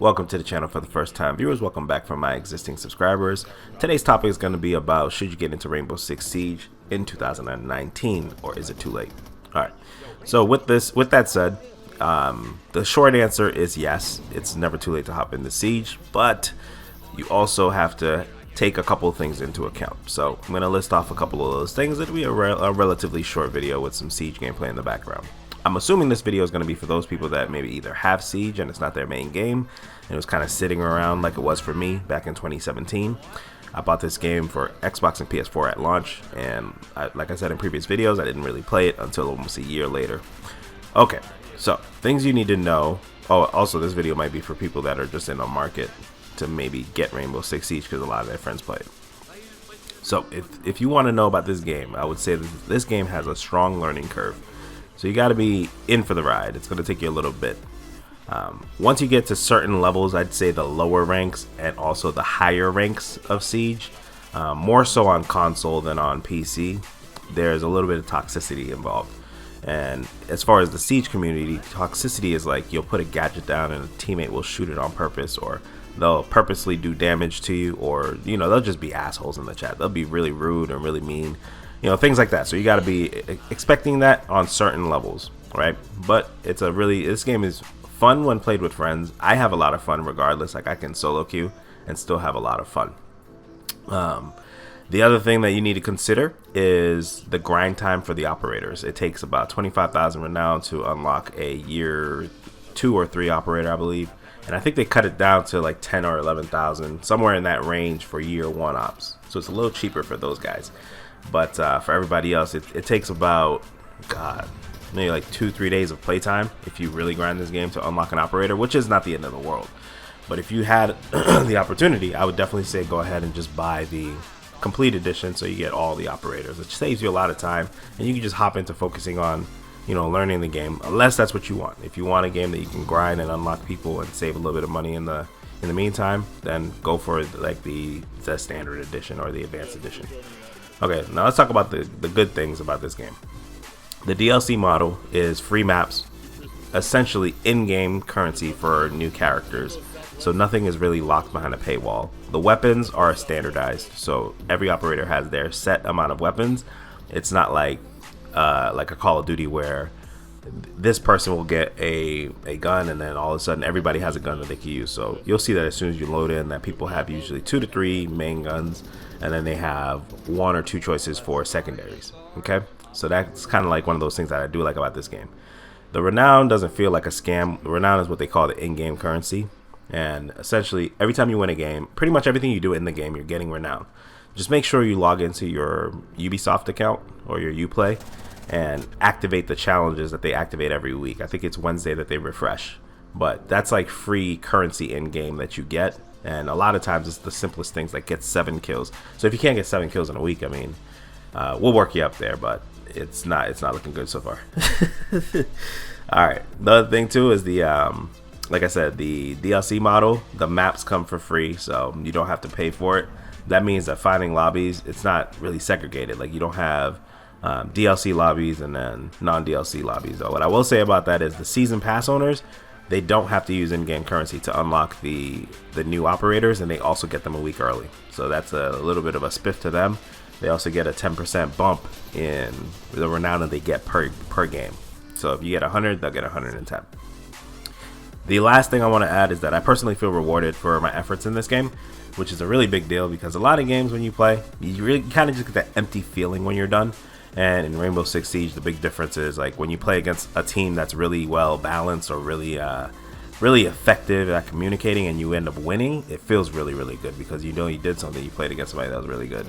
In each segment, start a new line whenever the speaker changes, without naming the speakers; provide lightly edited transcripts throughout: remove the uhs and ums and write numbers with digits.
Welcome to the channel for the first time viewers. Welcome back from my existing subscribers. Today's topic is going to be about should you get into Rainbow Six Siege in 2019 or is it too late? Alright, so with that said, the short answer is yes. It's never too late to hop into Siege, but you also have to take a couple of things into account. So I'm going to list off a couple of those things. It'll be a relatively short video with some Siege gameplay in the background. I'm assuming this video is going to be for those people that maybe either have Siege and it's not their main game and it was kind of sitting around like it was for me back in 2017. I bought this game for Xbox and PS4 at launch, and like I said in previous videos, I didn't really play it until almost a year later. Okay, so things you need to know. Oh, also this video might be for people that are just in the market to maybe get Rainbow Six Siege because a lot of their friends play it. So if you want to know about this game, I would say that this game has a strong learning curve. So you got to be in for the ride. It's going to take you a little bit. Once you get to certain levels, I'd say the lower ranks and also the higher ranks of Siege, more so on console than on PC, there's a little bit of toxicity involved. And as far as the Siege community, toxicity is like you'll put a gadget down and a teammate will shoot it on purpose, or they'll purposely do damage to you, or they'll just be assholes in the chat. They'll be really rude and really mean. Things like that. So you got to be expecting that on certain levels, right? But this game is fun when played with friends. I have a lot of fun regardless. Like I can solo queue and still have a lot of fun. The other thing that you need to consider is the grind time for the operators. It takes about 25,000 renown to unlock a year 2 or 3 operator, I believe. And I think they cut it down to like 10 or 11,000, somewhere in that range for year 1 ops. So it's a little cheaper for those guys. But for everybody else, it takes about, maybe like 2-3 days of playtime if you really grind this game to unlock an operator, which is not the end of the world. But if you had the opportunity, I would definitely say go ahead and just buy the complete edition so you get all the operators, which saves you a lot of time, and you can just hop into focusing on learning the game, unless that's what you want. If you want a game that you can grind and unlock people and save a little bit of money in the meantime, then go for like the standard edition or the advanced edition. Okay, now let's talk about the good things about this game. The DLC model is free maps, essentially in-game currency for new characters, so nothing is really locked behind a paywall. The weapons are standardized, so every operator has their set amount of weapons. It's not like a Call of Duty where this person will get a gun and then all of a sudden everybody has a gun that they can use. So you'll see that as soon as you load in that people have usually 2 to 3 main guns, and then they have 1 or 2 choices for secondaries. Okay, so that's kind of like one of those things that I do like about this game. The renown doesn't feel like a scam. The renown is what they call the in-game currency, and essentially every time you win a game, pretty much everything you do in the game, you're getting renown. Just make sure you log into your Ubisoft account or your Uplay and activate the challenges that they activate every week. I think it's Wednesday that they refresh, but that's like free currency in game that you get. And a lot of times it's the simplest things, like get 7 kills. So if you can't get 7 kills in a week, I mean, we'll work you up there, but it's not looking good so far. All right, the other thing too is the like I said, the DLC model. The maps come for free, so you don't have to pay for it. That means that finding lobbies, it's not really segregated. Like you don't have DLC lobbies and then non-DLC lobbies. Though what I will say about that is the season pass owners, they don't have to use in-game currency to unlock the new operators, and they also get them a week early. So that's a little bit of a spiff to them. They also get a 10% bump in the renown that they get per game. So if you get 100, they'll get 110. The last thing I want to add is that I personally feel rewarded for my efforts in this game, which is a really big deal because a lot of games when you play, you really kind of just get that empty feeling when you're done. And in Rainbow Six Siege, the big difference is like when you play against a team that's really well balanced or really effective at communicating and you end up winning, it feels really, really good because you did something. You played against somebody that was really good.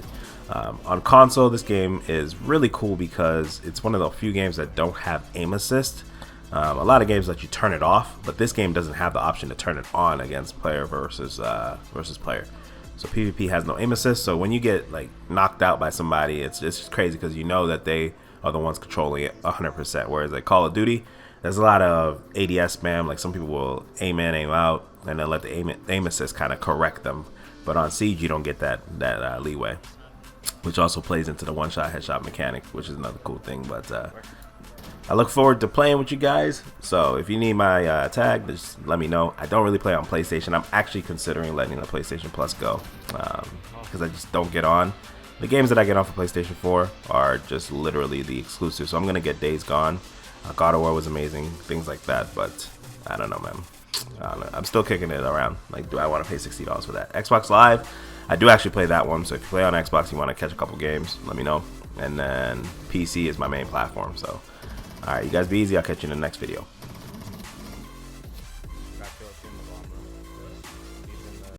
On console, this game is really cool because it's one of the few games that don't have aim assist. A lot of games let you turn it off, but this game doesn't have the option to turn it on against player versus player. So PvP has no aim assist, so when you get like knocked out by somebody, it's just crazy because you know that they are the ones controlling it 100%. Whereas like Call of Duty, there's a lot of ADS spam. Like some people will aim in, aim out, and then let the aim assist kind of correct them. But on Siege, you don't get that leeway, which also plays into the one-shot headshot mechanic, which is another cool thing. But I look forward to playing with you guys. So if you need my tag, just let me know. I don't really play on PlayStation. I'm actually considering letting the PlayStation Plus go because I just don't get on. The games that I get on for PlayStation 4 are just literally the exclusives. So I'm gonna get Days Gone. God of War was amazing, things like that. But I don't know, man. I don't know. I'm still kicking it around. Like, do I want to pay $60 for that? Xbox Live, I do actually play that one. So if you play on Xbox, you want to catch a couple games, let me know. And then PC is my main platform. So, all right, you guys be easy. I'll catch you in the next video.